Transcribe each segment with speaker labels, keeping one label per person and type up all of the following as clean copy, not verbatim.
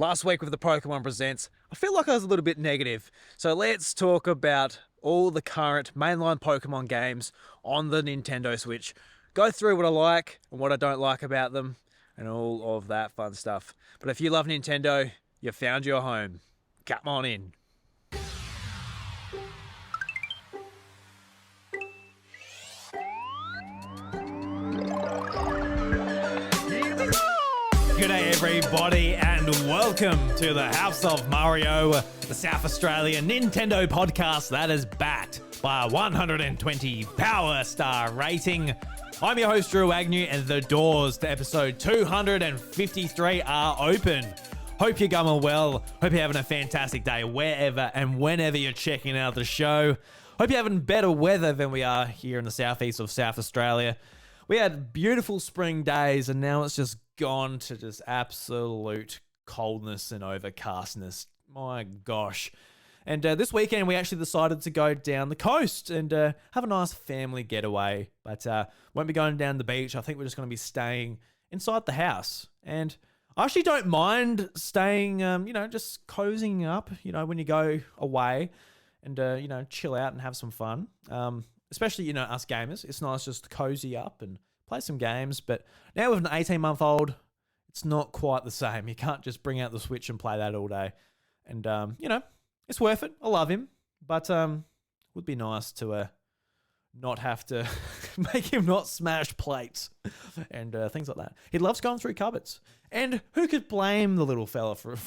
Speaker 1: Last week with the Pokemon Presents, I feel like I was a little bit negative. So let's talk about all the current mainline Pokemon games on the Nintendo Switch. Go through what I like and what I don't like about them and all of that fun stuff. But if you love Nintendo, you found your home. Come on in.
Speaker 2: G'day everybody and welcome to the House of Mario, the South Australian Nintendo podcast that is backed by a 120 Power Star rating. I'm your host Drew Agnew and the doors to episode 253 are open. Hope you're going well, hope you're having a fantastic day wherever and whenever you're checking out the show. Hope you're having better weather than we are here in the southeast of South Australia. We had beautiful spring days and now it's just gone to just absolute coldness and overcastness. My gosh. And this weekend we actually decided to go down the coast and have a nice family getaway. But won't be going down the beach. I think we're just going to be staying inside the house. And I actually don't mind staying, just cozying up, when you go away and, chill out and have some fun. Especially, us gamers. It's nice just to cozy up and play some games. But now with an 18-month-old, it's not quite the same. You can't just bring out the Switch and play that all day. And, it's worth it. I love him. But would be nice to not have to make him not smash plates and things like that. He loves going through cupboards. And who could blame the little fella for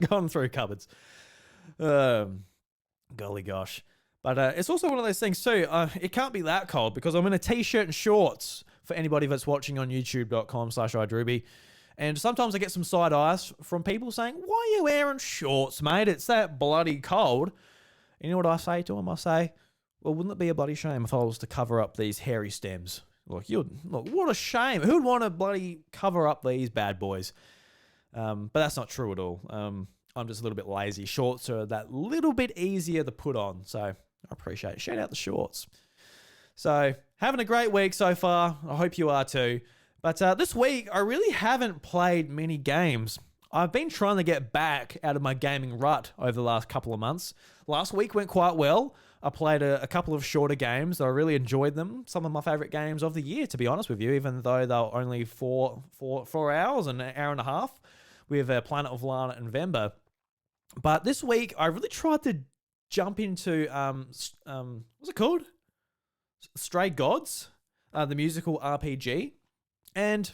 Speaker 2: going through cupboards? Golly gosh. But it's also one of those things too. It can't be that cold because I'm in a t-shirt and shorts for anybody that's watching on youtube.com/iDrewby. And sometimes I get some side eyes from people saying, why are you wearing shorts, mate? It's that bloody cold. And you know what I say to them? I say, well, wouldn't it be a bloody shame if I was to cover up these hairy stems? Look, what a shame. Who'd want to bloody cover up these bad boys? But that's not true at all. I'm just a little bit lazy. Shorts are that little bit easier to put on. So I appreciate it. Shout out the shorts. So having a great week so far. I hope you are too. But this week, I really haven't played many games. I've been trying to get back out of my gaming rut over the last couple of months. Last week went quite well. I played a couple of shorter games. I really enjoyed them. Some of my favorite games of the year, to be honest with you, even though they were only 4 hours and an hour and a half with Planet of Lana and Vemba. But this week, I really tried to jump into, what's it called? Stray Gods, the musical RPG. And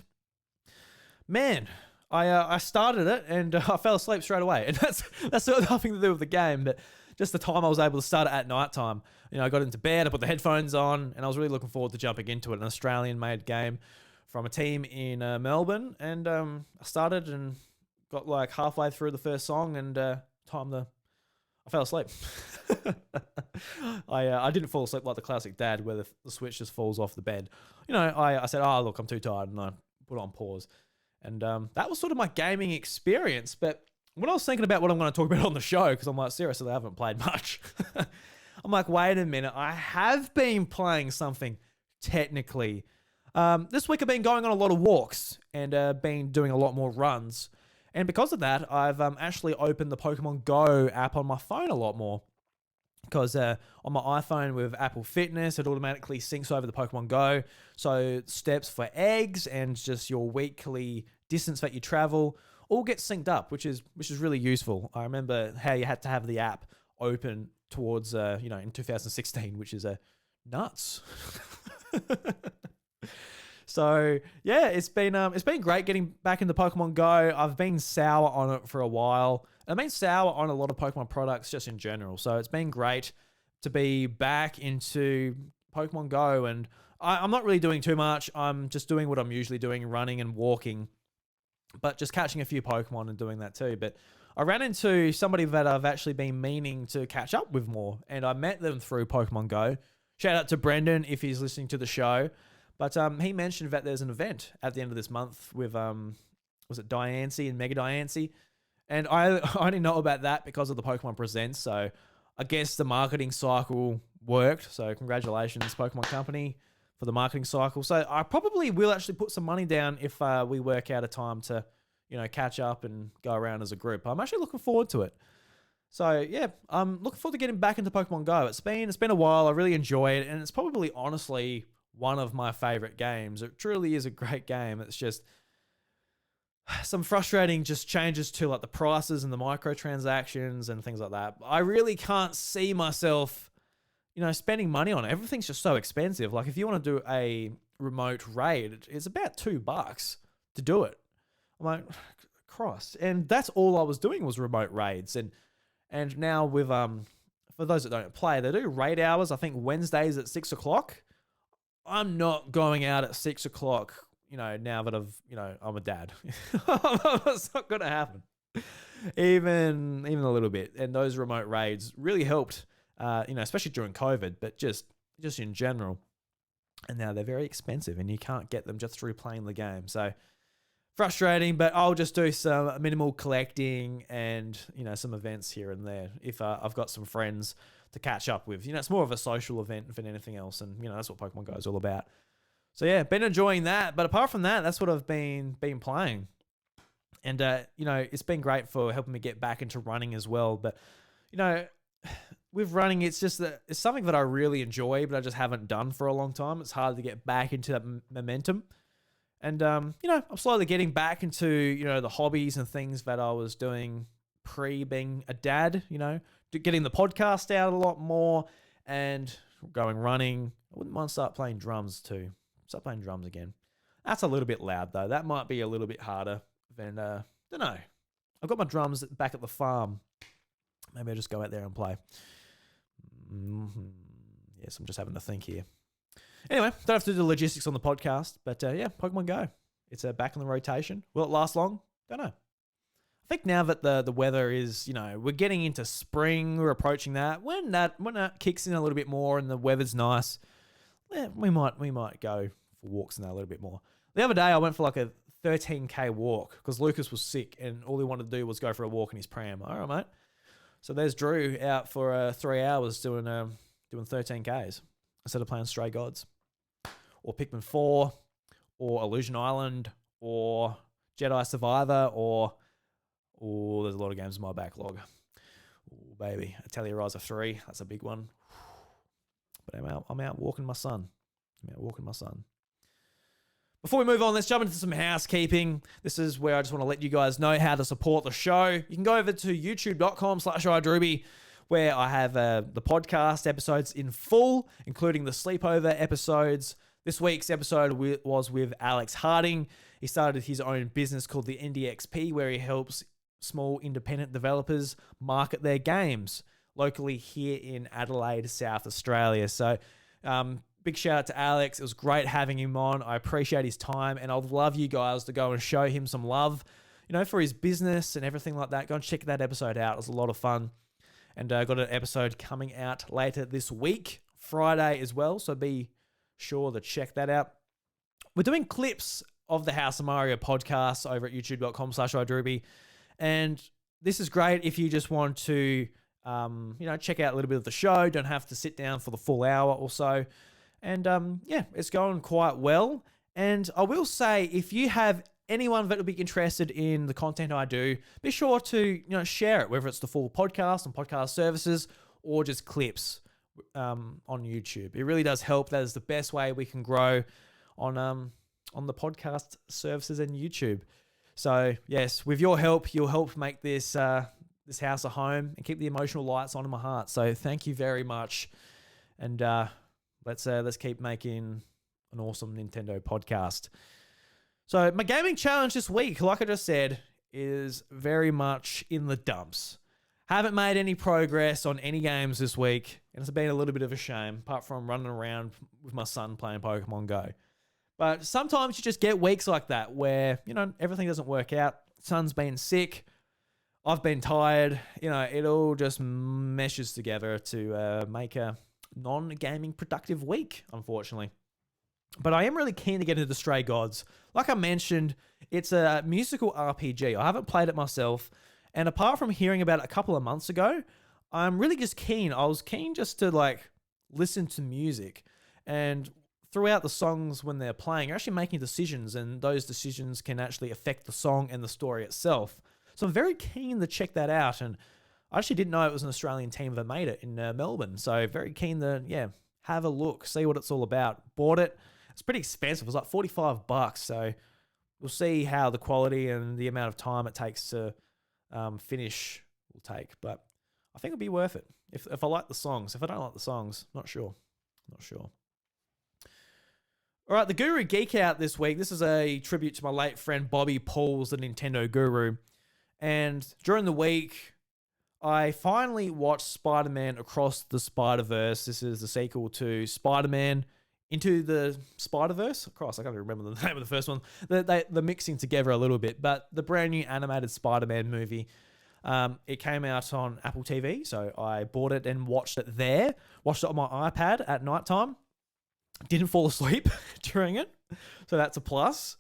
Speaker 2: man, I started it and I fell asleep straight away. And that's sort of nothing to do with the game, but just the time I was able to start it at night time. I got into bed, I put the headphones on, and I was really looking forward to jumping into it. An Australian-made game from a team in Melbourne. And I started and got like halfway through the first song and I fell asleep. I didn't fall asleep like the classic dad where the Switch just falls off the bed. I said, oh, look, I'm too tired, and I put it on pause. And that was sort of my gaming experience. But when I was thinking about what I'm going to talk about on the show, because I'm like, seriously, I haven't played much. I'm like, wait a minute, I have been playing something technically. This week I've been going on a lot of walks and been doing a lot more runs. And because of that, I've actually opened the Pokemon Go app on my phone a lot more. Because on my iPhone with Apple Fitness, it automatically syncs over the Pokemon Go. So steps for eggs and just your weekly distance that you travel all get synced up, which is really useful. I remember how you had to have the app open towards, in 2016, which is nuts. So yeah, it's been great getting back into Pokemon Go. I've been sour on it for a while. I've been sour on a lot of Pokemon products just in general. So it's been great to be back into Pokemon Go, and I'm not really doing too much. I'm just doing what I'm usually doing, running and walking, but just catching a few Pokemon and doing that too. But I ran into somebody that I've actually been meaning to catch up with more, and I met them through Pokemon Go. Shout out to Brendan if he's listening to the show. But he mentioned that there's an event at the end of this month with, was it Diancie and Mega Diancie? And I only know about that because of the Pokemon Presents. So I guess the marketing cycle worked. So congratulations, Pokemon Company, for the marketing cycle. So I probably will actually put some money down if we work out a time to, catch up and go around as a group. I'm actually looking forward to it. So yeah, I'm looking forward to getting back into Pokemon Go. It's been a while. I really enjoy it, and it's probably honestly one of my favorite games. It truly is a great game. It's just some frustrating just changes to like the prices and the microtransactions and things like that. I really can't see myself, spending money on it. Everything's just so expensive. Like if you want to do a remote raid, it's about $2 to do it. I'm like, Christ. And that's all I was doing was remote raids. And now with for those that don't play, they do raid hours. I think Wednesdays at 6:00. I'm not going out at 6:00. Now that I'm a dad, it's not gonna happen. Even a little bit. And those remote raids really helped. Especially during COVID, but just in general. And now they're very expensive, and you can't get them just through playing the game. So frustrating, but I'll just do some minimal collecting and, some events here and there if I've got some friends to catch up with. It's more of a social event than anything else, and, that's what Pokemon Go is all about. So, yeah, been enjoying that. But apart from that, that's what I've been playing. And, it's been great for helping me get back into running as well. But, with running, it's just that it's something that I really enjoy, but I just haven't done for a long time. It's hard to get back into that momentum. And, I'm slowly getting back into, the hobbies and things that I was doing pre-being a dad, getting the podcast out a lot more and going running. I wouldn't mind start playing drums too. Start playing drums again. That's a little bit loud though. That might be a little bit harder than, don't know. I've got my drums back at the farm. Maybe I'll just go out there and play. Yes, I'm just having to think here. Anyway, don't have to do the logistics on the podcast, but yeah, Pokemon Go. It's back in the rotation. Will it last long? Don't know. I think now that the weather is, we're getting into spring, we're approaching that. When that kicks in a little bit more and the weather's nice, yeah, we might go for walks in that a little bit more. The other day I went for like a 13k walk because Lucas was sick and all he wanted to do was go for a walk in his pram. All right, mate. So there's Drew out for 3 hours doing 13Ks instead of playing Stray Gods or Pikmin 4 or Illusion Island or Jedi Survivor or there's a lot of games in my backlog. Oh, baby. Atelier Ryza 3, that's a big one. But I'm out walking my son. Before we move on, let's jump into some housekeeping. This is where I just want to let you guys know how to support the show. You can go over to youtube.com/iDruby, where I have the podcast episodes in full, including the sleepover episodes. This week's episode was with Alex Harding. He started his own business called the NDXP, where he helps small independent developers market their games locally here in Adelaide, South Australia. So, big shout out to Alex. It was great having him on. I appreciate his time, and I'd love you guys to go and show him some love, for his business and everything like that. Go and check that episode out. It was a lot of fun. And I got an episode coming out later this week, Friday as well. So be sure to check that out. We're doing clips of the House of Mario podcast over at youtube.com/iDruby. And this is great if you just want to, check out a little bit of the show. Don't have to sit down for the full hour or so. And yeah, it's going quite well. And I will say, if you have anyone that would be interested in the content I do, be sure to share it, whether it's the full podcast on podcast services or just clips on YouTube. It really does help. That is the best way we can grow on the podcast services and YouTube. So yes, with your help, you'll help make this house a home and keep the emotional lights on in my heart. So thank you very much. And let's keep making an awesome Nintendo podcast. So my gaming challenge this week, like I just said, is very much in the dumps. Haven't made any progress on any games this week, and it's been a little bit of a shame, apart from running around with my son playing Pokemon Go. But sometimes you just get weeks like that where, everything doesn't work out. Son's been sick. I've been tired. It all just meshes together to make a non-gaming productive week, unfortunately. But I am really keen to get into Stray Gods. Like I mentioned, it's a musical RPG. I haven't played it myself. And apart from hearing about it a couple of months ago, I'm really just keen. I was keen just to listen to music. And throughout the songs when they're playing, you're actually making decisions, and those decisions can actually affect the song and the story itself. So I'm very keen to check that out, and I actually didn't know it was an Australian team that made it in Melbourne. So very keen to, have a look, see what it's all about. Bought it. It's pretty expensive. It was like $45. So we'll see how the quality and the amount of time it takes to finish will take. But I think it'll be worth it. If I like the songs. If I don't like the songs, not sure. All right, the Guru Geek Out this week. This is a tribute to my late friend Bobby Pauls, the Nintendo Guru. And during the week, I finally watched Spider-Man Across the Spider-Verse. This is the sequel to Spider-Man Into the Spider-Verse. Cross, I can't even remember the name of the first one. They're mixing together a little bit, but the brand new animated Spider-Man movie. It came out on Apple TV, so I bought it and watched it there. Watched it on my iPad at nighttime. Didn't fall asleep during it, so that's a plus.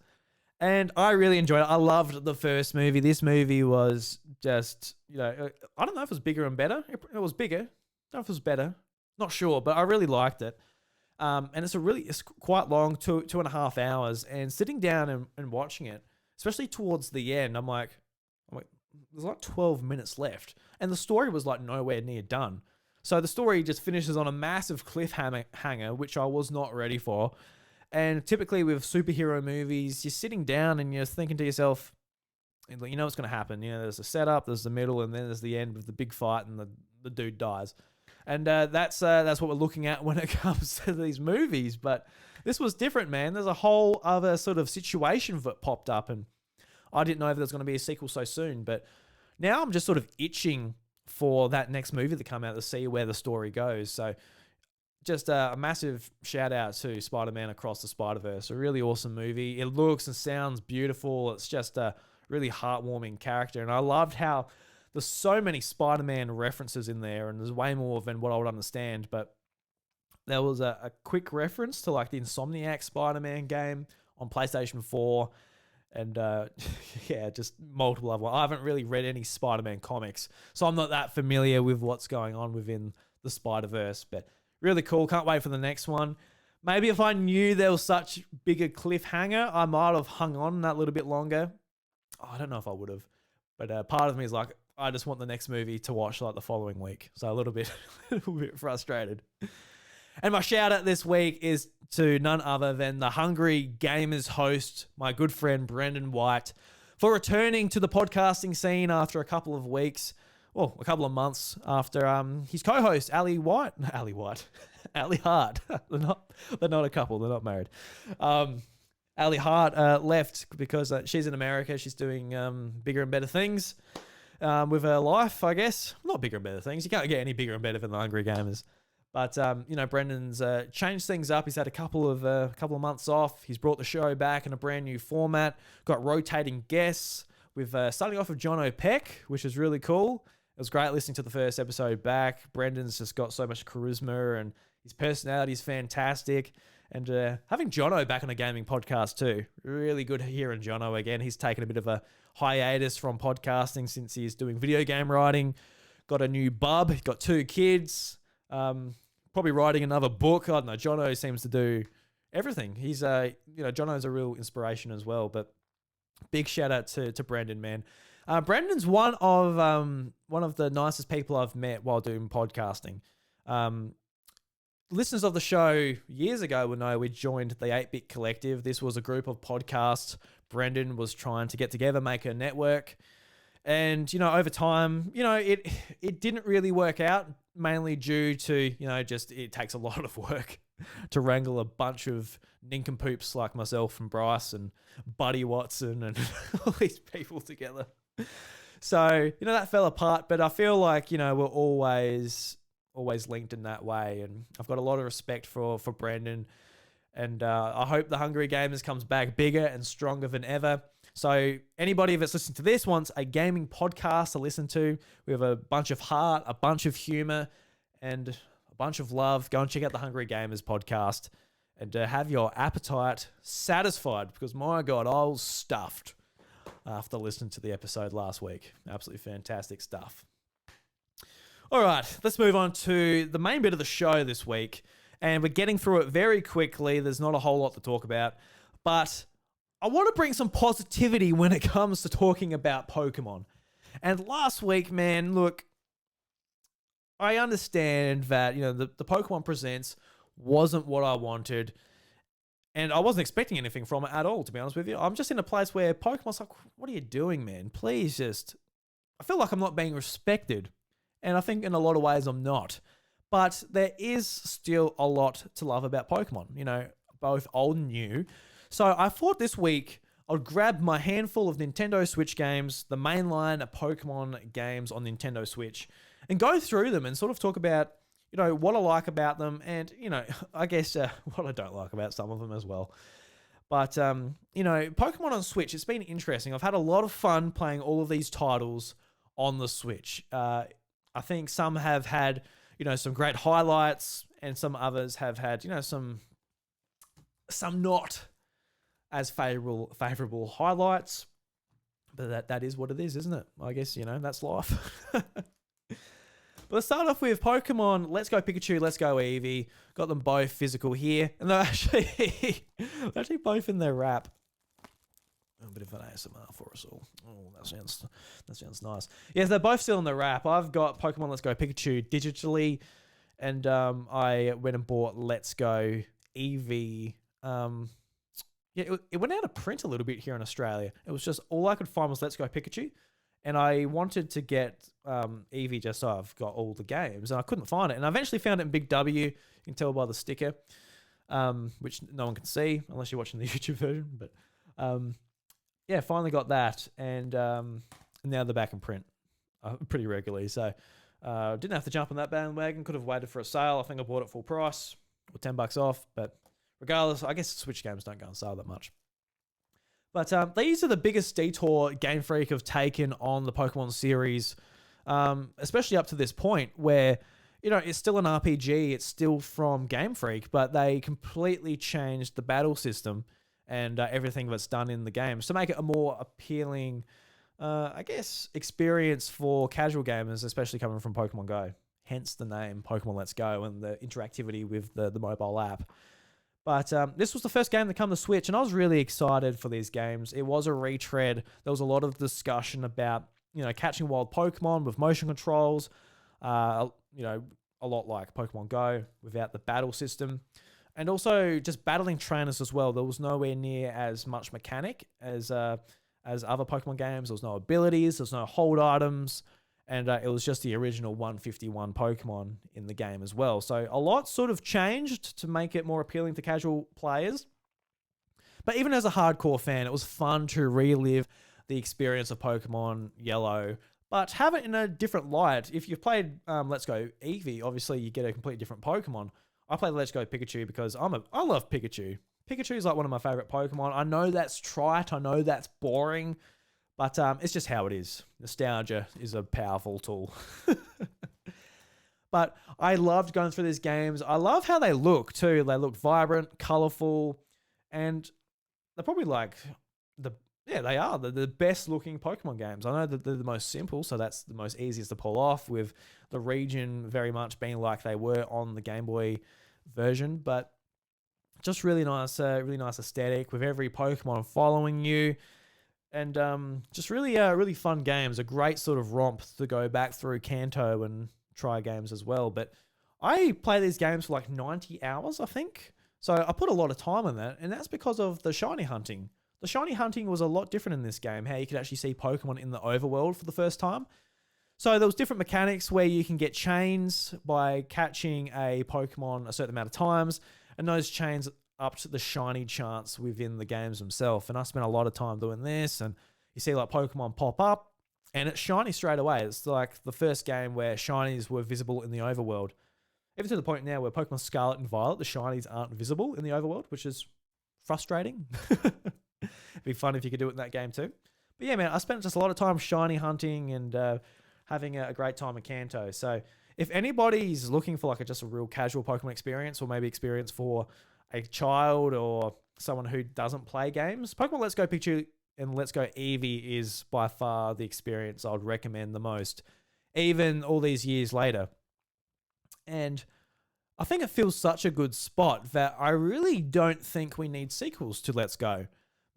Speaker 2: And I really enjoyed it. I loved the first movie. This movie was just, I don't know if it was bigger and better. It was bigger. I don't know if it was better. Not sure, but I really liked it. And it's quite long, 2.5 hours. And sitting down and watching it, especially towards the end, I'm like, there's like 12 minutes left. And the story was like nowhere near done. So the story just finishes on a massive cliffhanger, which I was not ready for. And typically with superhero movies, you're sitting down and you're thinking to yourself, you know what's going to happen. There's a setup, there's the middle, and then there's the end with the big fight and the dude dies. And that's what we're looking at when it comes to these movies. But this was different, man. There's a whole other sort of situation that popped up, and I didn't know if there's going to be a sequel so soon. But now I'm just sort of itching for that next movie to come out to see where the story goes. So just a massive shout out to Spider-Man Across the Spider-Verse. A really awesome movie. It looks and sounds beautiful. It's just a really heartwarming character. And I loved how there's so many Spider-Man references in there, and there's way more than what I would understand. But there was a quick reference to like the Insomniac Spider-Man game on PlayStation 4. And just multiple other ones. I haven't really read any Spider-Man comics, so I'm not that familiar with what's going on within the Spider-Verse. But really cool. Can't wait for the next one. Maybe if I knew there was such bigger cliffhanger, I might have hung on that little bit longer. I don't know if I would have. But part of me is like, I just want the next movie to watch like the following week. So a little bit frustrated. And my shout out this week is to none other than the Hungry Gamers host, my good friend Brendan White, for returning to the podcasting scene after a couple of weeks. Well, a couple of months after his co-host, Ali Hart. they're not a couple. They're not married. Ali Hart left because she's in America. She's doing bigger and better things with her life, I guess. Not bigger and better things. You can't get any bigger and better than the Hungry Gamers. But Brendan's changed things up. He's had a couple of months off. He's brought the show back in a brand new format. Got rotating guests. With starting off with John O'Peck, which is really cool. It was great listening to the first episode back. Brendan's just got so much charisma, and his personality is fantastic. And having Jono back on a gaming podcast too. Really good hearing Jono again. He's taken a bit of a hiatus from podcasting since he's doing video game writing. Got a new bub. He's got 2 kids. Probably writing another book. I don't know. Jono seems to do everything. He's Jono's a real inspiration as well. But big shout out to Brendan, man. Brendan's one of the nicest people I've met while doing podcasting. Listeners of the show years ago will know we joined the 8-Bit Collective. This was a group of podcasts Brendan was trying to get together, make a network. And, over time, it didn't really work out, mainly due to, just it takes a lot of work to wrangle a bunch of nincompoops like myself and Bryce and Buddy Watson and all these people together. So, that fell apart, but I feel like, we're always linked in that way. And I've got a lot of respect for Brendan. And I hope the Hungry Gamers comes back bigger and stronger than ever. So anybody that's listening to this wants a gaming podcast to listen to. We have a bunch of heart, a bunch of humor, and a bunch of love. Go and check out the Hungry Gamers podcast and have your appetite satisfied, because my God, I was stuffed after listening to the episode last week. Absolutely fantastic stuff. All right, let's move on to the main bit of the show this week. and we're getting through it very quickly. There's not a whole lot to talk about, but I want to bring some positivity when it comes to talking about Pokemon. And last week, man, look, I understand that, the Pokemon Presents wasn't what I wanted. And I wasn't expecting anything from it at all, to be honest with you. I'm just in a place where Pokemon's like, what are you doing, man? Please just... I feel like I'm not being respected. And I think in a lot of ways I'm not. But there is still a lot to love about Pokemon, both old and new. So I thought this week I'd grab my handful of Nintendo Switch games, the mainline Pokemon games on Nintendo Switch, and go through them and sort of talk about, what I like about them and, I guess what I don't like about some of them as well. But, Pokemon on Switch, it's been interesting. I've had a lot of fun playing all of these titles on the Switch. I think some have had, some great highlights and some others have had, some not as favorable highlights. But that is what it is, isn't it? I guess, that's life. But let's start off with Pokemon Let's Go Pikachu, Let's Go Eevee. Got them both physical here. And they're actually, both in their wrap. A bit of an ASMR for us all. Oh, that sounds nice. Yes, they're both still in the wrap. I've got Pokemon Let's Go Pikachu digitally. And I went and bought Let's Go Eevee. It went out of print a little bit here in Australia. It was just, all I could find was Let's Go Pikachu. And I wanted to get Eevee just so I've got all the games. And I couldn't find it. And I eventually found it in Big W. You can tell by the sticker, which no one can see unless you're watching the YouTube version. But finally got that. And now they're back in print pretty regularly. So didn't have to jump on that bandwagon. Could have waited for a sale. I think I bought it full price or $10 off. But regardless, I guess Switch games don't go on sale that much. But these are the biggest detour Game Freak have taken on the Pokemon series, especially up to this point where, it's still an RPG, it's still from Game Freak, but they completely changed the battle system and everything that's done in the games to make it a more appealing, experience for casual gamers, especially coming from Pokemon Go. Hence the name Pokemon Let's Go and the interactivity with the mobile app. But this was the first game to come to Switch, and I was really excited for these games. It was a retread. There was a lot of discussion about, catching wild Pokemon with motion controls, a lot like Pokemon Go without the battle system. And also just battling trainers as well. There was nowhere near as much mechanic as other Pokemon games. There was no abilities, there was no hold items. And it was just the original 151 Pokemon in the game as well. So a lot sort of changed to make it more appealing to casual players. But even as a hardcore fan, it was fun to relive the experience of Pokemon Yellow, but have it in a different light. If you've played Let's Go Eevee, obviously you get a completely different Pokemon. I played Let's Go Pikachu because I love Pikachu. Pikachu is like one of my favorite Pokemon. I know that's trite. I know that's boring. But it's just how it is. Nostalgia is a powerful tool. But I loved going through these games. I love how they look too. They look vibrant, colorful, and they're probably they are the best looking Pokemon games. I know that they're the most simple, so that's the most easiest to pull off, with the region very much being like they were on the Game Boy version. But just really nice aesthetic with every Pokemon following you. And just really fun games. A great sort of romp to go back through Kanto and try games as well. But I play these games for like 90 hours, I think. So I put a lot of time on that. And that's because of the shiny hunting. The shiny hunting was a lot different in this game. How you could actually see Pokemon in the overworld for the first time. So there was different mechanics where you can get chains by catching a Pokemon a certain amount of times. And those chains up to the shiny chance within the games themselves. And I spent a lot of time doing this, and you see like Pokemon pop up and it's shiny straight away. It's like the first game where shinies were visible in the overworld. Even to the point now where Pokemon Scarlet and Violet, the shinies aren't visible in the overworld, which is frustrating. It'd be fun if you could do it in that game too. But yeah, man, I spent just a lot of time shiny hunting and having a great time at Kanto. So if anybody's looking for just a real casual Pokemon experience, or maybe experience for a child or someone who doesn't play games, Pokemon Let's Go Pikachu and Let's Go Eevee is by far the experience I would recommend the most, even all these years later. And I think it feels such a good spot that I really don't think we need sequels to Let's Go.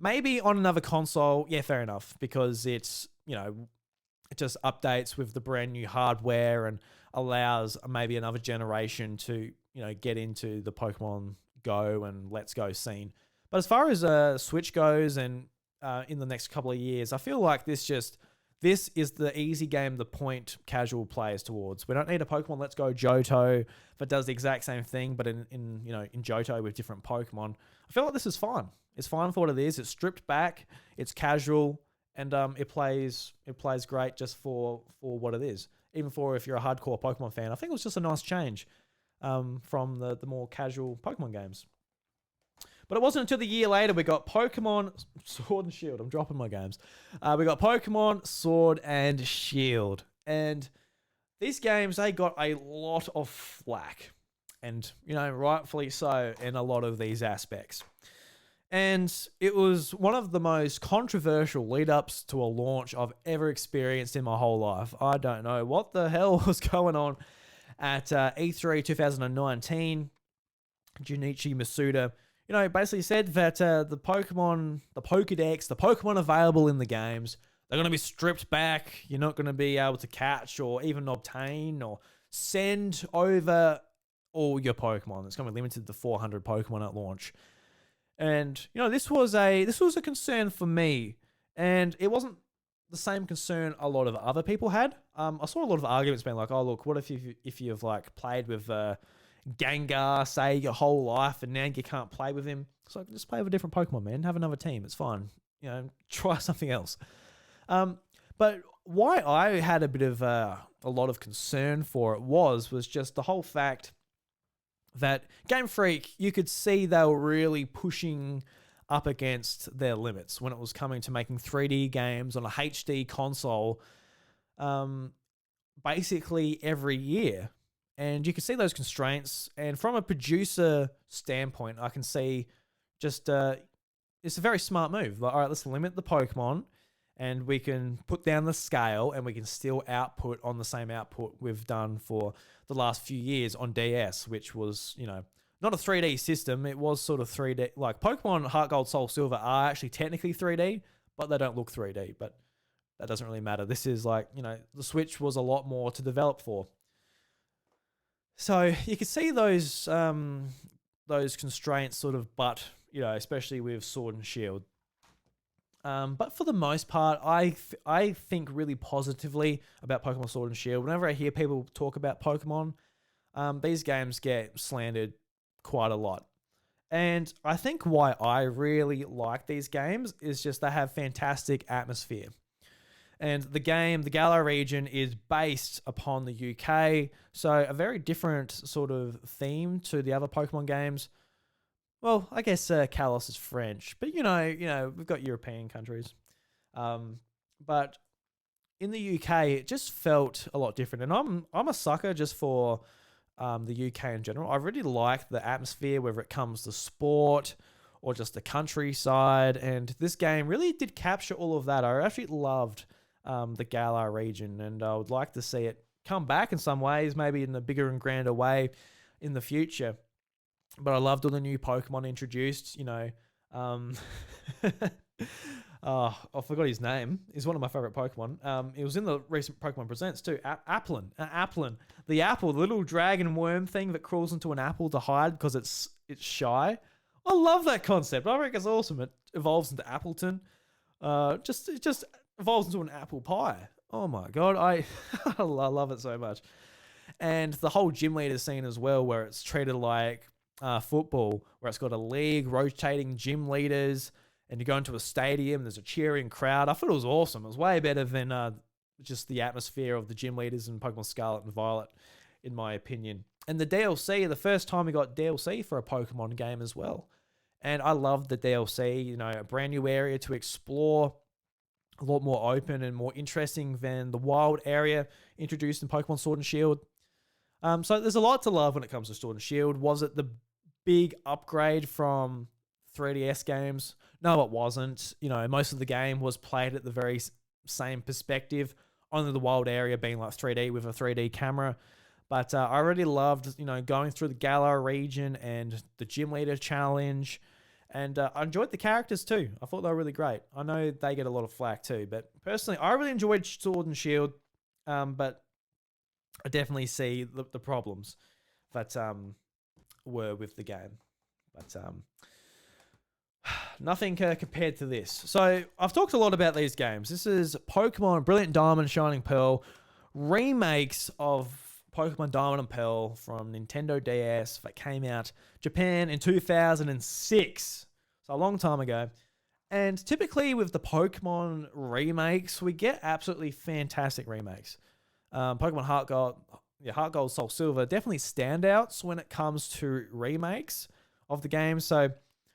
Speaker 2: Maybe on another console, yeah, fair enough, because it's, it just updates with the brand new hardware and allows maybe another generation to, get into the Pokemon Go and Let's Go scene. But as far as Switch goes and in the next couple of years, I feel like this is the easy game to point casual players towards. We don't need a Pokemon Let's Go Johto that does the exact same thing, but in Johto with different Pokemon. I feel like this is fun. It's fine for what it is. It's stripped back. It's casual, and it plays great just for what it is. Even for if you're a hardcore Pokemon fan, I think it was just a nice change from the more casual Pokemon games. But it wasn't until the year later we got Pokemon Sword and Shield. I'm dropping my games. We got Pokemon Sword and Shield. And these games, they got a lot of flack. And, rightfully so in a lot of these aspects. And it was one of the most controversial lead-ups to a launch I've ever experienced in my whole life. I don't know what the hell was going on at E3 2019. Junichi Masuda basically said that the Pokédex, the Pokemon available in the games, they're going to be stripped back. You're not going to be able to catch or even obtain or send over all your Pokemon. It's going to be limited to 400 Pokemon at launch. And, this was a concern for me. And it wasn't the same concern a lot of other people had. I saw a lot of arguments being like, oh, look, what if you've played with Gengar, say, your whole life, and now you can't play with him? It's like, just play with a different Pokemon, man. Have another team. It's fine. Try something else. But why I had a bit of a lot of concern for it was just the whole fact that Game Freak, you could see they were really pushing up against their limits when it was coming to making 3D games on a HD console basically every year. And you can see those constraints. And from a producer standpoint, I can see just it's a very smart move. Like, all right, let's limit the Pokemon and we can put down the scale and we can still output on the same output we've done for the last few years on DS, which was, not a 3D system. It was sort of 3D. Like Pokemon Heart Gold, Soul Silver are actually technically 3D, but they don't look 3D. But that doesn't really matter. This is like, the Switch was a lot more to develop for. So you can see those constraints sort of butt, especially with Sword and Shield. But for the most part, I think really positively about Pokemon Sword and Shield. Whenever I hear people talk about Pokemon, these games get slandered quite a lot. And I think why I really like these games is just they have fantastic atmosphere. And the Galar region is based upon the UK, so a very different sort of theme to the other Pokemon games. Well, I guess Kalos is French, but we've got European countries. But in the UK, it just felt a lot different. And I'm a sucker just for the UK in general. I really like the atmosphere, whether it comes to sport or just the countryside. And this game really did capture all of that. I actually loved the Galar region, and I would like to see it come back in some ways, maybe in a bigger and grander way in the future. But I loved all the new Pokemon introduced, oh, I forgot his name. He's one of my favorite Pokemon. It was in the recent Pokemon Presents too. Applin. Applin. The apple, the little dragon worm thing that crawls into an apple to hide because it's shy. I love that concept. I reckon it's awesome. It evolves into Appleton. It just evolves into an apple pie. Oh my god, I love it so much. And the whole gym leader scene as well, where it's treated like football, where it's got a league, rotating gym leaders, and you go into a stadium, there's a cheering crowd. I thought it was awesome. It was way better than just the atmosphere of the gym leaders in Pokemon Scarlet and Violet, in my opinion. And the DLC, the first time we got DLC for a Pokemon game as well. And I loved the DLC, a brand new area to explore, a lot more open and more interesting than the wild area introduced in Pokemon Sword and Shield. So there's a lot to love when it comes to Sword and Shield. Was it the big upgrade from 3DS games? No, it wasn't. Most of the game was played at the very same perspective, only the wild area being like 3D with a 3D camera. But I really loved, going through the Galar region and the gym leader challenge. And I enjoyed the characters too. I thought they were really great. I know they get a lot of flack too, but personally, I really enjoyed Sword and Shield. But I definitely see the problems that were with the game. But nothing compared to this. So I've talked a lot about these games. This is Pokemon Brilliant Diamond, Shining Pearl, remakes of Pokemon Diamond and Pearl from Nintendo DS that came out Japan in 2006. So a long time ago. And typically with the Pokemon remakes, we get absolutely fantastic remakes. Pokemon Heart Gold, Soul Silver, definitely standouts when it comes to remakes of the game. So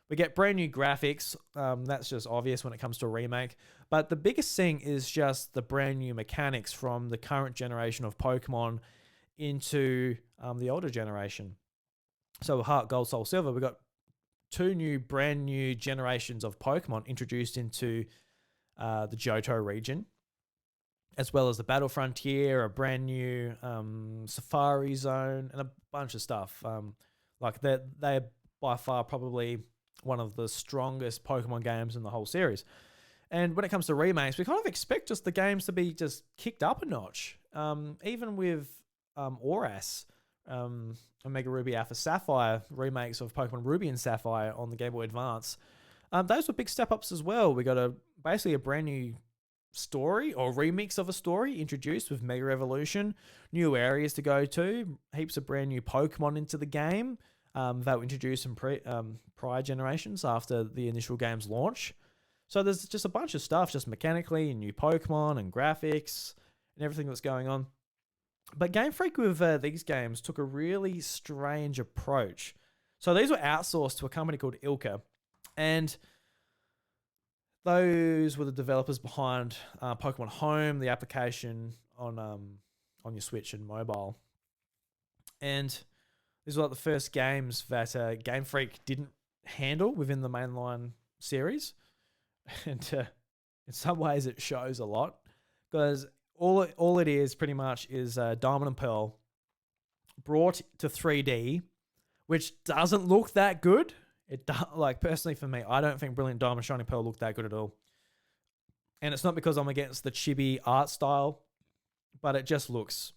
Speaker 2: we get brand new graphics. That's just obvious when it comes to a remake. But the biggest thing is just the brand new mechanics from the current generation of Pokemon into the older generation. So with Heart Gold, Soul Silver, we got two brand new generations of Pokemon introduced into the Johto region, as well as the Battle Frontier, a brand new Safari Zone, and a bunch of stuff. Like they're by far probably one of the strongest Pokemon games in the whole series. And when it comes to remakes, we kind of expect just the games to be just kicked up a notch. Even with ORAS, Omega Ruby Alpha Sapphire remakes of Pokemon Ruby and Sapphire on the Game Boy Advance, those were big step-ups as well. We got basically a brand new story or remix of a story introduced with Mega Evolution, new areas to go to, heaps of brand new Pokemon into the game that were introduced in prior generations after the initial game's launch. So there's just a bunch of stuff, just mechanically, and new Pokemon and graphics and everything that's going on. But Game Freak with these games took a really strange approach. So these were outsourced to a company called Ilka, and those were the developers behind Pokemon Home, the application on your Switch and mobile. And these were like the first games that Game Freak didn't handle within the mainline series. And in some ways it shows a lot, because all it is pretty much is Diamond and Pearl brought to 3D, which doesn't look that good. Like, personally for me, I don't think Brilliant Diamond Shining Pearl looked that good at all. And it's not because I'm against the chibi art style, but it just looks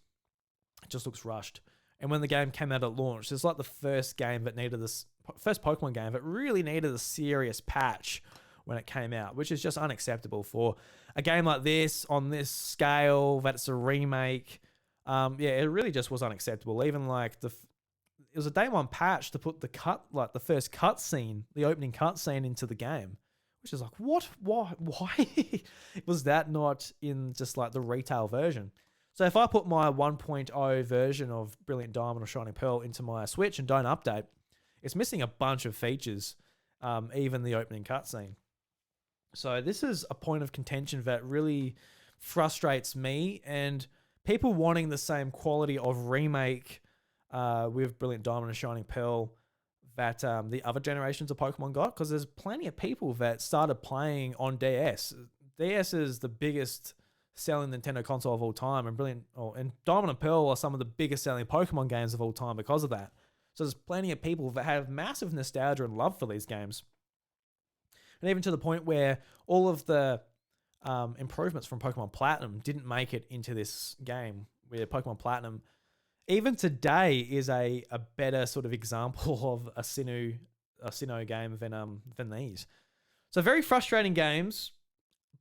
Speaker 2: rushed. And when the game came out at launch, it's like the first Pokemon game that really needed a serious patch when it came out, which is just unacceptable for a game like this on this scale, that it's a remake. It really just was unacceptable. Even like it was a day one patch to put the first cutscene, the opening cutscene into the game, which is like, what? Why was that not in just like the retail version? So if I put my 1.0 version of Brilliant Diamond or Shining Pearl into my Switch and don't update, it's missing a bunch of features, even the opening cutscene. So this is a point of contention that really frustrates me, and people wanting the same quality of remake with Brilliant Diamond and Shining Pearl that the other generations of Pokemon got, because there's plenty of people that started playing on DS. DS is the biggest selling Nintendo console of all time, and Diamond and Pearl are some of the biggest selling Pokemon games of all time because of that. So there's plenty of people that have massive nostalgia and love for these games. And even to the point where all of the improvements from Pokemon Platinum didn't make it into this game, where Pokemon Platinum, even today, is a better sort of example of a Sinnoh game than these. So very frustrating games,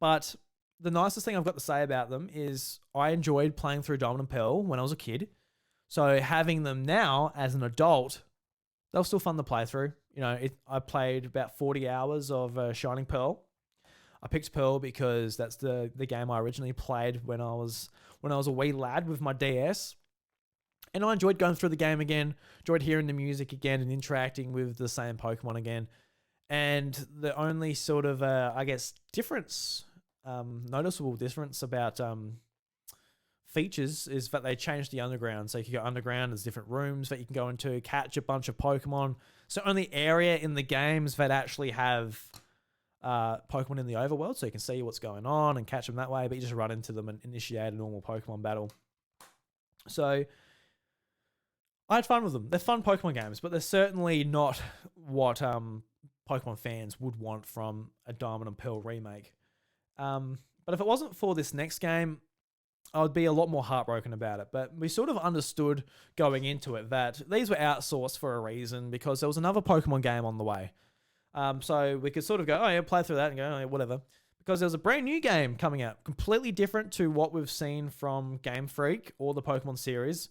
Speaker 2: but the nicest thing I've got to say about them is I enjoyed playing through Diamond and Pearl when I was a kid. So having them now as an adult, they were still fun to play through. I played about 40 hours of Shining Pearl. I picked Pearl because that's the game I originally played when I was a wee lad with my DS. And I enjoyed going through the game again, enjoyed hearing the music again and interacting with the same Pokemon again. And the only sort of, noticeable difference about features is that they changed the underground. So you can go underground, there's different rooms that you can go into, catch a bunch of Pokemon. So only area in the games that actually have Pokemon in the overworld, so you can see what's going on and catch them that way, but you just run into them and initiate a normal Pokemon battle. So I had fun with them. They're fun Pokemon games, but they're certainly not what Pokemon fans would want from a Diamond and Pearl remake. But if it wasn't for this next game, I would be a lot more heartbroken about it. But we sort of understood going into it that these were outsourced for a reason because there was another Pokemon game on the way. So we could sort of go, oh yeah, play through that and go, oh, yeah, whatever. Because there's a brand new game coming out, completely different to what we've seen from Game Freak or the Pokemon series.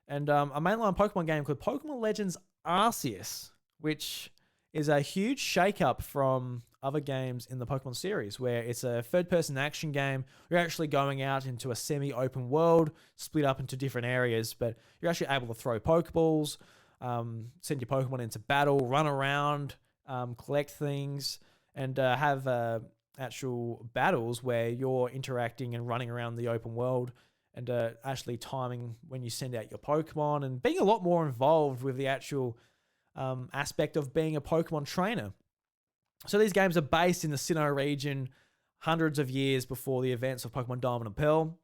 Speaker 2: And a mainline Pokemon game called Pokemon Legends Arceus, which is a huge shake-up from other games in the Pokemon series, where it's a third-person action game. You're actually going out into a semi-open world, split up into different areas, but you're actually able to throw Pokeballs, send your Pokemon into battle, run around, collect things, and have actual battles where you're interacting and running around the open world and actually timing when you send out your Pokemon and being a lot more involved with the actual aspect of being a Pokemon trainer. So these games are based in the Sinnoh region hundreds of years before the events of Pokemon Diamond and Pearl.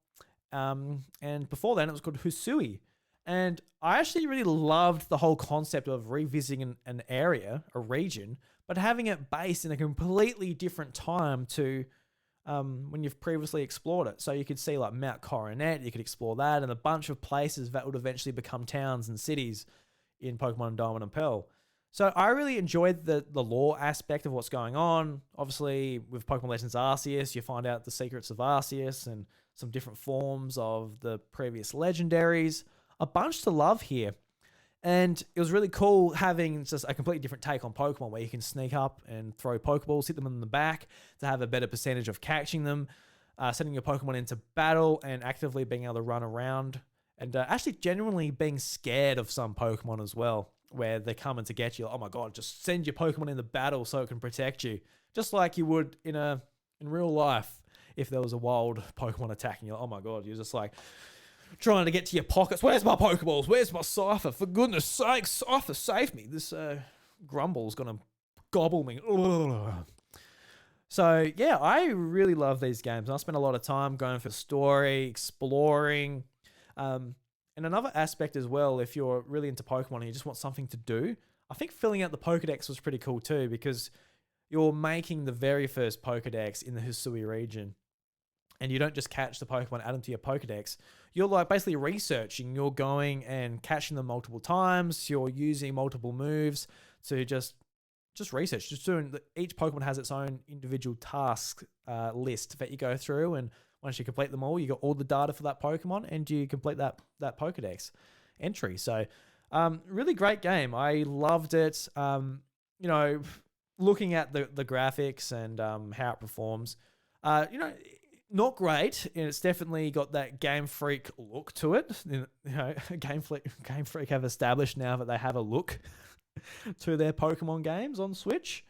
Speaker 2: And before then, it was called Hisui. And I actually really loved the whole concept of revisiting an area, a region, but having it based in a completely different time to when you've previously explored it. So you could see like Mount Coronet, you could explore that, and a bunch of places that would eventually become towns and cities in Pokemon Diamond and Pearl. So I really enjoyed the lore aspect of what's going on. Obviously, with Pokemon Legends Arceus, you find out the secrets of Arceus and some different forms of the previous legendaries. A bunch to love here. And it was really cool having just a completely different take on Pokemon where you can sneak up and throw Pokeballs, hit them in the back to have a better percentage of catching them, sending your Pokemon into battle and actively being able to run around and actually genuinely being scared of some Pokemon as well, where they're coming to get you. Oh my God, just send your Pokemon into battle so it can protect you. Just like you would in real life if there was a wild Pokemon attacking you. Oh my God, you're just like trying to get to your pockets. Where's my Pokeballs? Where's my Cypher? For goodness sake, Cypher, save me. This Grumble's going to gobble me. Ugh. So, yeah, I really love these games. I spend a lot of time going for story, exploring. And another aspect as well, if you're really into Pokemon and you just want something to do, I think filling out the Pokedex was pretty cool too, because you're making the very first Pokedex in the Hisui region. And you don't just catch the Pokemon, add them to your Pokedex. You're like basically researching. You're going and catching them multiple times. You're using multiple moves to just research. Just doing each Pokemon has its own individual task list that you go through, and once you complete them all, you got all the data for that Pokemon, and you complete that Pokedex entry. So, really great game. I loved it. Looking at the graphics and how it performs, not great, and it's definitely got that Game Freak look to it. Game Freak have established now that they have a look to their Pokemon games on Switch,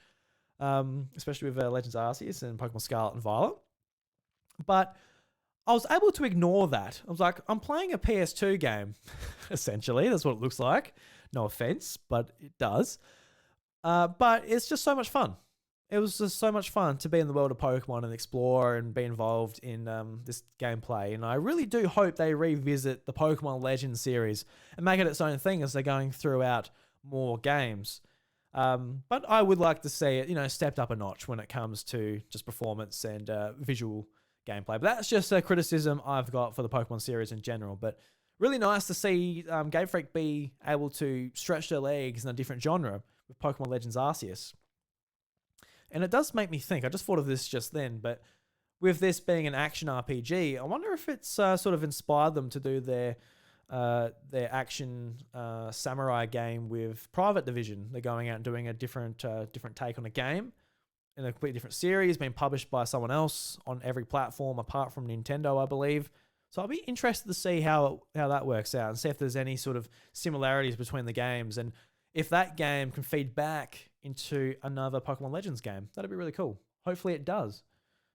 Speaker 2: especially with Legends Arceus and Pokemon Scarlet and Violet. But I was able to ignore that. I was like, I'm playing a PS2 game, essentially. That's what it looks like. No offense, but it does. But it's just so much fun. It was just so much fun to be in the world of Pokemon and explore and be involved in this gameplay. And I really do hope they revisit the Pokemon Legends series and make it its own thing as they're going throughout more games. But I would like to see it, stepped up a notch when it comes to just performance and visual gameplay. But that's just a criticism I've got for the Pokemon series in general. But really nice to see Game Freak be able to stretch their legs in a different genre with Pokemon Legends Arceus. And it does make me think, I just thought of this just then, but with this being an action RPG, I wonder if it's sort of inspired them to do their action samurai game with Private Division. They're going out and doing a different take on a game in a completely different series, being published by someone else on every platform apart from Nintendo, I believe. So I'll be interested to see how that works out and see if there's any sort of similarities between the games, and if that game can feed back into another Pokemon Legends game. That'd be really cool. Hopefully it does.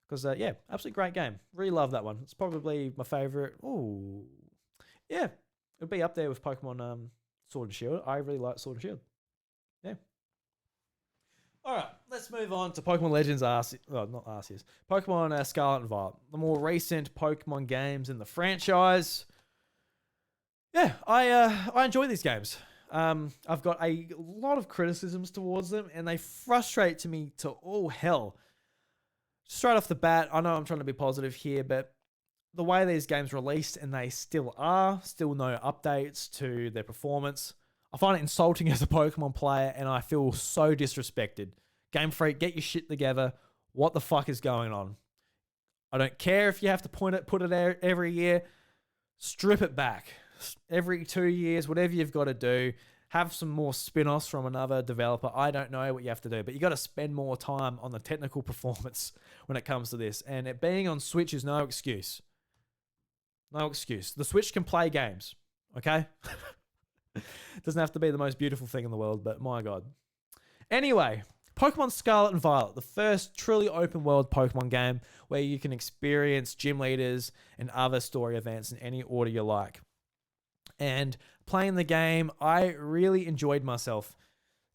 Speaker 2: Because, absolutely great game. Really love that one. It's probably my favorite. Ooh. Yeah, it'd be up there with Pokemon Sword and Shield. I really like Sword and Shield. Yeah. All right, let's move on to Pokemon Legends Arceus. Oh, not Arceus. Pokemon Scarlet and Violet. The more recent Pokemon games in the franchise. Yeah, I enjoy these games. I've got a lot of criticisms towards them, and they frustrate to me to all hell. Straight off the bat, I know I'm trying to be positive here, but the way these games released, and they still are, still no updates to their performance. I find it insulting as a Pokemon player, and I feel so disrespected. Game Freak, get your shit together. What the fuck is going on? I don't care if you have to put it there every year. Strip it back every 2 years, whatever you've got to do. Have some more spin-offs from another developer. I don't know what you have to do, but you got to spend more time on the technical performance when it comes to this. And it being on Switch is no excuse. No excuse. The Switch can play games, okay? Doesn't have to be the most beautiful thing in the world, but my God. Anyway, Pokemon Scarlet and Violet, the first truly open world Pokemon game where you can experience gym leaders and other story events in any order you like. And playing the game, I really enjoyed myself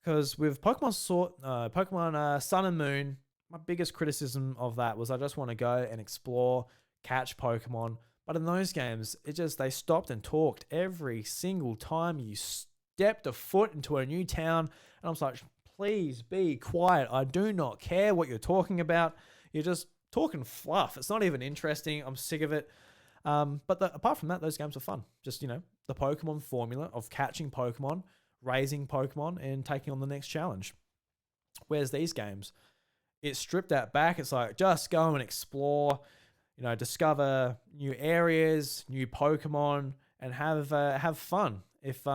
Speaker 2: because with Pokemon Sun and Moon, my biggest criticism of that was I just want to go and explore, catch Pokemon. But in those games, they stopped and talked every single time you stepped a foot into a new town. And I was like, please be quiet. I do not care what you're talking about. You're just talking fluff. It's not even interesting. I'm sick of it. Apart from that, those games are fun. Just, the Pokemon formula of catching Pokemon, raising Pokemon, and taking on the next challenge. Whereas these games, it's stripped that back. It's like, just go and explore, discover new areas, new Pokemon, and have fun. If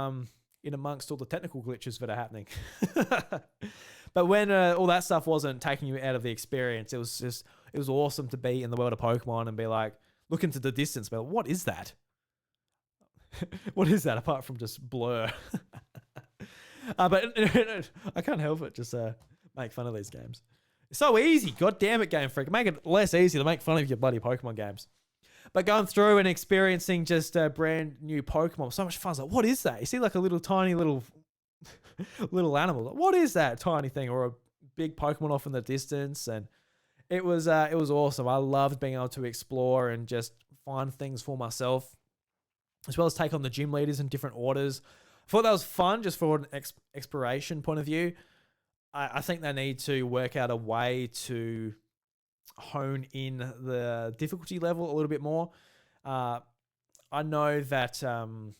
Speaker 2: in amongst all the technical glitches that are happening. But when all that stuff wasn't taking you out of the experience, it was awesome to be in the world of Pokemon and be like, look into the distance, but what is that? What is that apart from just blur? But I can't help it, just make fun of these games. It's so easy. God damn it, Game Freak. Make it less easy to make fun of your bloody Pokemon games. But going through and experiencing just brand new Pokemon, so much fun. It's like, what is that? You see like a little tiny little animal. Like, what is that tiny thing? Or a big Pokemon off in the distance. And it was awesome. I loved being able to explore and just find things for myself, as well as take on the gym leaders in different orders. I thought that was fun just for an exploration point of view. I think they need to work out a way to hone in the difficulty level a little bit more. I know that them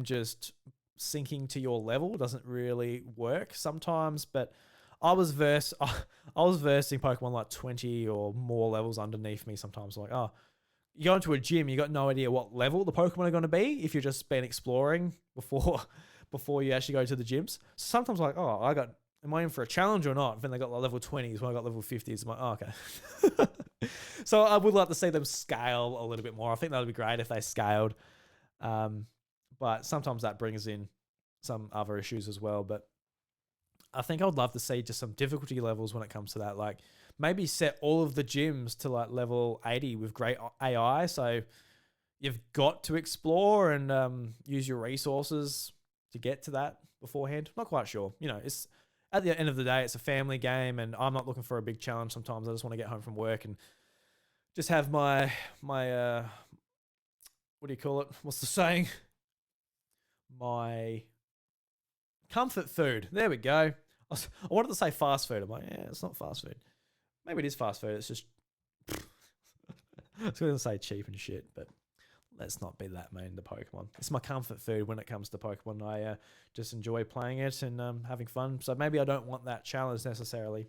Speaker 2: just syncing to your level doesn't really work sometimes, but I was versing Pokemon like 20 or more levels underneath me sometimes. Like, oh, you go into a gym, you got no idea what level the Pokemon are going to be if you've just been exploring before you actually go to the gyms. Sometimes like, oh, am I in for a challenge or not? Then they got like level 20s when I got level 50s. I'm like, oh, okay. So I would like to see them scale a little bit more. I think that would be great if they scaled. But sometimes that brings in some other issues as well. But I think I would love to see just some difficulty levels when it comes to that. Like maybe set all of the gyms to like level 80 with great AI. So you've got to explore and use your resources to get to that beforehand. Not quite sure. It's at the end of the day, it's a family game, and I'm not looking for a big challenge. Sometimes I just want to get home from work and just have my what do you call it? What's the saying? My comfort food. There we go. I wanted to say fast food. I'm like, yeah, it's not fast food. Maybe it is fast food. It's just I was going to say cheap and shit, but let's not be that mean to Pokemon. It's my comfort food when it comes to Pokemon. I just enjoy playing it and having fun. So maybe I don't want that challenge necessarily.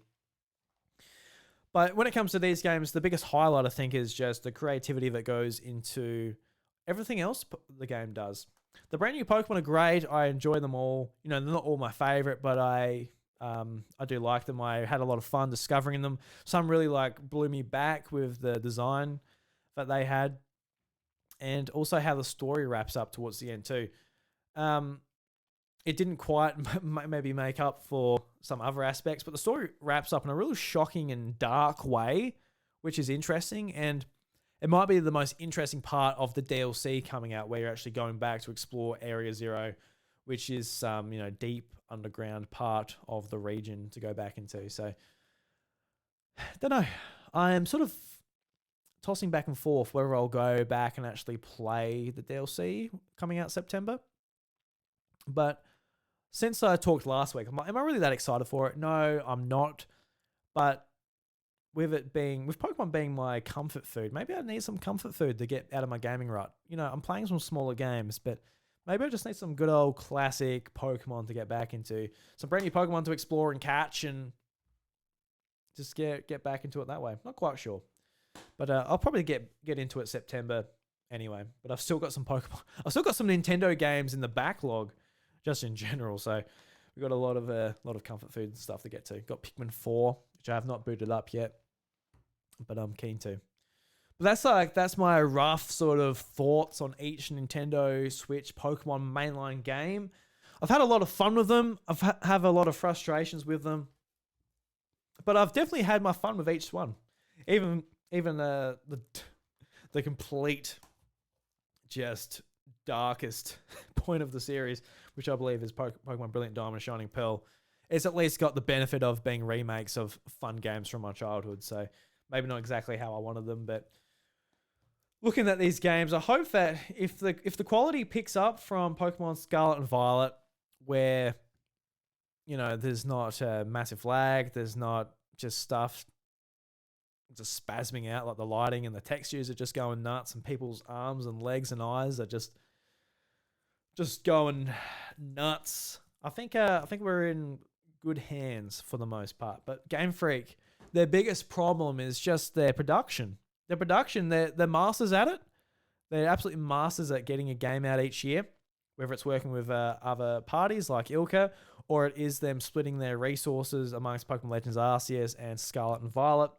Speaker 2: But when it comes to these games, the biggest highlight, I think, is just the creativity that goes into everything else the game does. The brand new Pokemon are great. I enjoy them all. They're not all my favorite, but I do like them. I had a lot of fun discovering them. Some really blew me back with the design that they had, and also how the story wraps up towards the end too. It didn't quite maybe make up for some other aspects, but the story wraps up in a really shocking and dark way, which is interesting. And it might be the most interesting part of the DLC coming out, where you're actually going back to explore Area Zero, which is some deep underground part of the region to go back into. So, don't know. I am sort of tossing back and forth whether I'll go back and actually play the DLC coming out September. But since I talked last week, am I really that excited for it? No, I'm not. But with Pokemon being my comfort food, maybe I need some comfort food to get out of my gaming rut. I'm playing some smaller games, but maybe I just need some good old classic Pokemon to get back into. Some brand new Pokemon to explore and catch and just get back into it that way. Not quite sure. But I'll probably get into it September anyway. But I've still got some Pokemon. I've still got some Nintendo games in the backlog, just in general. So we've got a lot of comfort food and stuff to get to. Got Pikmin 4, which I have not booted up yet, but I'm keen to. But that's my rough sort of thoughts on each Nintendo Switch Pokemon mainline game. I've had a lot of fun with them. I've have a lot of frustrations with them, but I've definitely had my fun with each one. Even the complete, just darkest point of the series, which I believe is Pokemon Brilliant Diamond and Shining Pearl, it's at least got the benefit of being remakes of fun games from my childhood. So maybe not exactly how I wanted them, but looking at these games, I hope that if the quality picks up from Pokemon Scarlet and Violet, where there's not massive lag, there's not just stuff just spasming out, like the lighting and the textures are just going nuts, and people's arms and legs and eyes are just going nuts. I think we're in good hands for the most part. But Game Freak, their biggest problem is just their production. Their production, they're masters at it. They're absolutely masters at getting a game out each year, whether it's working with other parties like Ilka, or it is them splitting their resources amongst Pokemon Legends Arceus and Scarlet and Violet.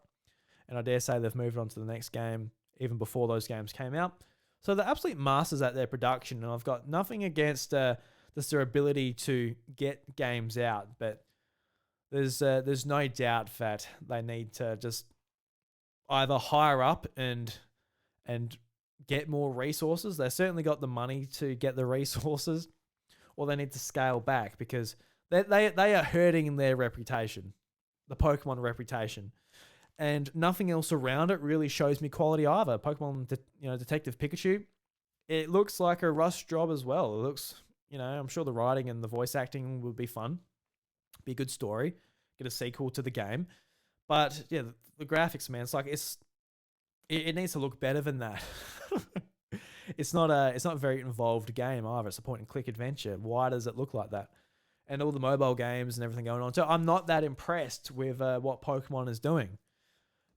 Speaker 2: And I dare say they've moved on to the next game even before those games came out. So they're absolute masters at their production, and I've got nothing against just their ability to get games out, but there's no doubt that they need to just either hire up and get more resources. They've certainly got the money to get the resources, or they need to scale back because they are hurting their reputation, the Pokemon reputation. And nothing else around it really shows me quality either. Pokemon, Detective Pikachu, it looks like a rush job as well. It looks, I'm sure the writing and the voice acting would be fun, be a good story, get a sequel to the game. But yeah, the graphics, man, it's like it needs to look better than that. It's not a very involved game either. It's a point and click adventure. Why does it look like that? And all the mobile games and everything going on. So I'm not that impressed with what Pokemon is doing.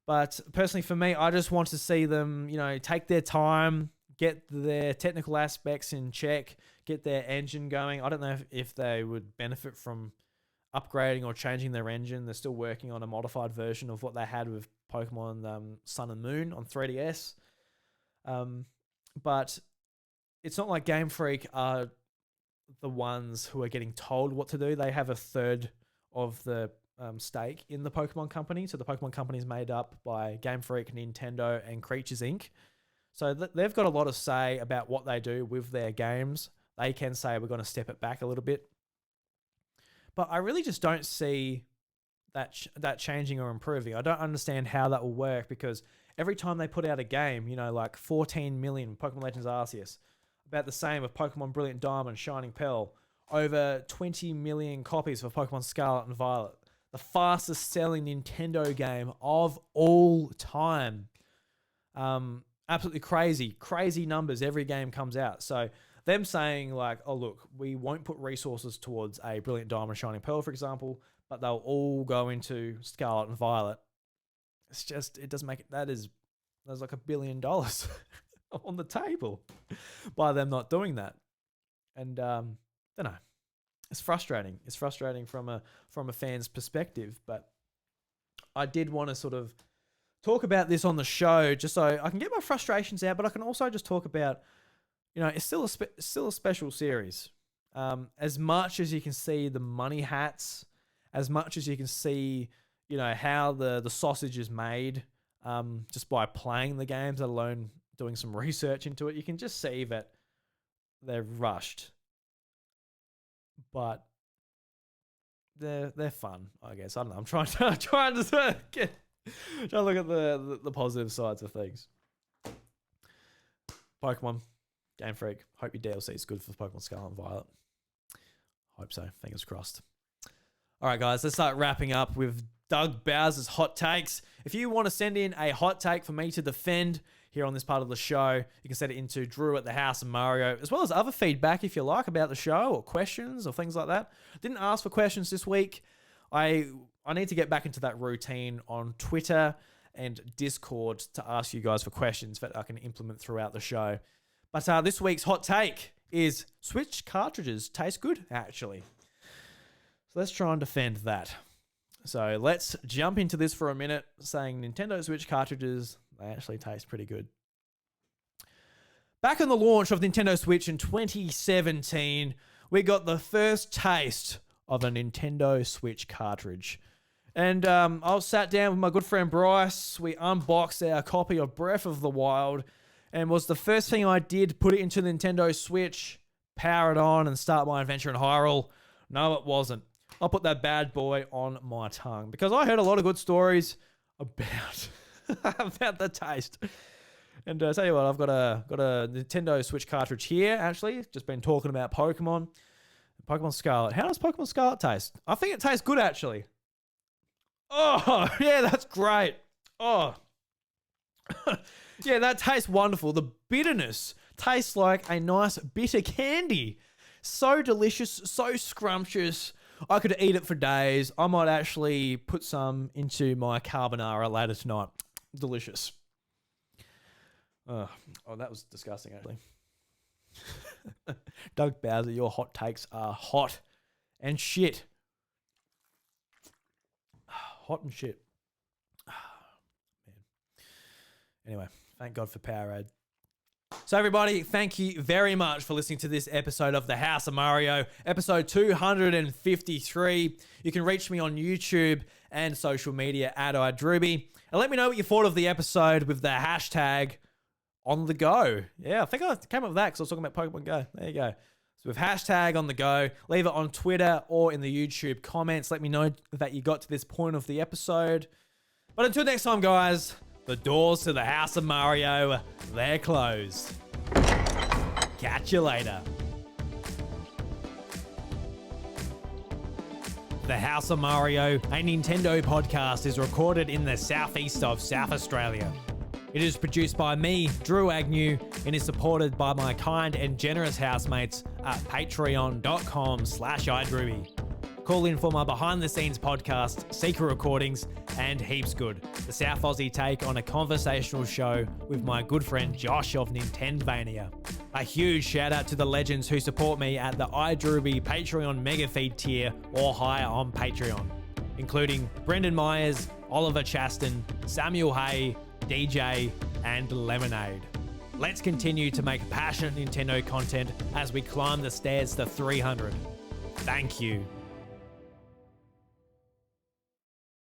Speaker 2: But personally for me, I just want to see them, take their time, get their technical aspects in check, get their engine going. I don't know if they would benefit from upgrading or changing their engine. They're still working on a modified version of what they had with Pokemon Sun and Moon on 3DS. But it's not like Game Freak are the ones who are getting told what to do. They have a third of the stake in the Pokemon Company. So the Pokemon Company is made up by Game Freak, Nintendo, and Creatures Inc. So they've got a lot of say about what they do with their games. They can say we're going to step it back a little bit. But I really just don't see that changing or improving. I don't understand how that will work because every time they put out a game, like 14 million Pokemon Legends Arceus, about the same with Pokemon Brilliant Diamond, Shining Pearl, over 20 million copies for Pokemon Scarlet and Violet, the fastest selling Nintendo game of all time. Absolutely crazy numbers every game comes out. So them saying like, oh look, we won't put resources towards a Brilliant Diamond, Shining Pearl, for example, but they'll all go into Scarlet and Violet. It's just, it doesn't make it, there's like $1 billion on the table by them not doing that. And don't know. It's frustrating. It's frustrating from a fan's perspective, but I did want to sort of talk about this on the show just so I can get my frustrations out, but I can also just talk about, it's still a special series. As much as you can see the money hats, as much as you can see, how the sausage is made, just by playing the games, let alone doing some research into it, you can just see that they're rushed. But they're fun, I guess. I don't know. I'm trying to look at the positive sides of things. Pokemon, Game Freak. Hope your DLC is good for Pokemon Scarlet and Violet. Hope so. Fingers crossed. All right, guys, let's start wrapping up with Doug Bowser's hot takes. If you want to send in a hot take for me to defend here on this part of the show, you can send it into Drew at the House of Mario, as well as other feedback if you like about the show or questions or things like that. Didn't ask for questions this week. I need to get back into that routine on Twitter and Discord to ask you guys for questions that I can implement throughout the show. But this week's hot take is Switch cartridges taste good, actually. So let's try and defend that. So let's jump into this for a minute, saying Nintendo Switch cartridges, they actually taste pretty good. Back on the launch of Nintendo Switch in 2017, we got the first taste of a Nintendo Switch cartridge. And I sat down with my good friend Bryce. We unboxed our copy of Breath of the Wild, and was the first thing I did put it into the Nintendo Switch, power it on, and start my adventure in Hyrule? No, it wasn't. I'll put that bad boy on my tongue because I heard a lot of good stories about about the taste. And tell you what, I've got a Nintendo Switch cartridge here. Actually, just been talking about Pokemon Scarlet. How does Pokemon Scarlet taste? I think it tastes good, actually. Oh yeah, that's great. Oh yeah, that tastes wonderful. The bitterness tastes like a nice bitter candy. So delicious, so scrumptious. I could eat it for days. I might actually put some into my carbonara later tonight. Delicious. Oh, that was disgusting, actually. Doug Bowser, your hot takes are hot and shit. Hot and shit. Man. Anyway, thank God for Powerade. So everybody, thank you very much for listening to this episode of The House of Mario, episode 253. You can reach me on YouTube and social media at iDruby. And let me know what you thought of the episode with the hashtag on the go. Yeah, I think I came up with that because I was talking about Pokemon Go. There you go. So with hashtag on the go, leave it on Twitter or in the YouTube comments. Let me know that you got to this point of the episode. But until next time, guys, the doors to the House of Mario, they're closed. Catch you later. The House of Mario, a Nintendo podcast, is recorded in the southeast of South Australia. It is produced by me, Drew Agnew, and is supported by my kind and generous housemates at patreon.com/iDruby. Call in for my behind-the-scenes podcast, secret recordings, and heaps good. The South Aussie take on a conversational show with my good friend Josh of Nintendvania. A huge shout out to the legends who support me at the iDruby Patreon Mega Feed tier or higher on Patreon, including Brendan Myers, Oliver Chaston, Samuel Hay, DJ, and Lemonade. Let's continue to make passionate Nintendo content as we climb the stairs to 300. Thank you.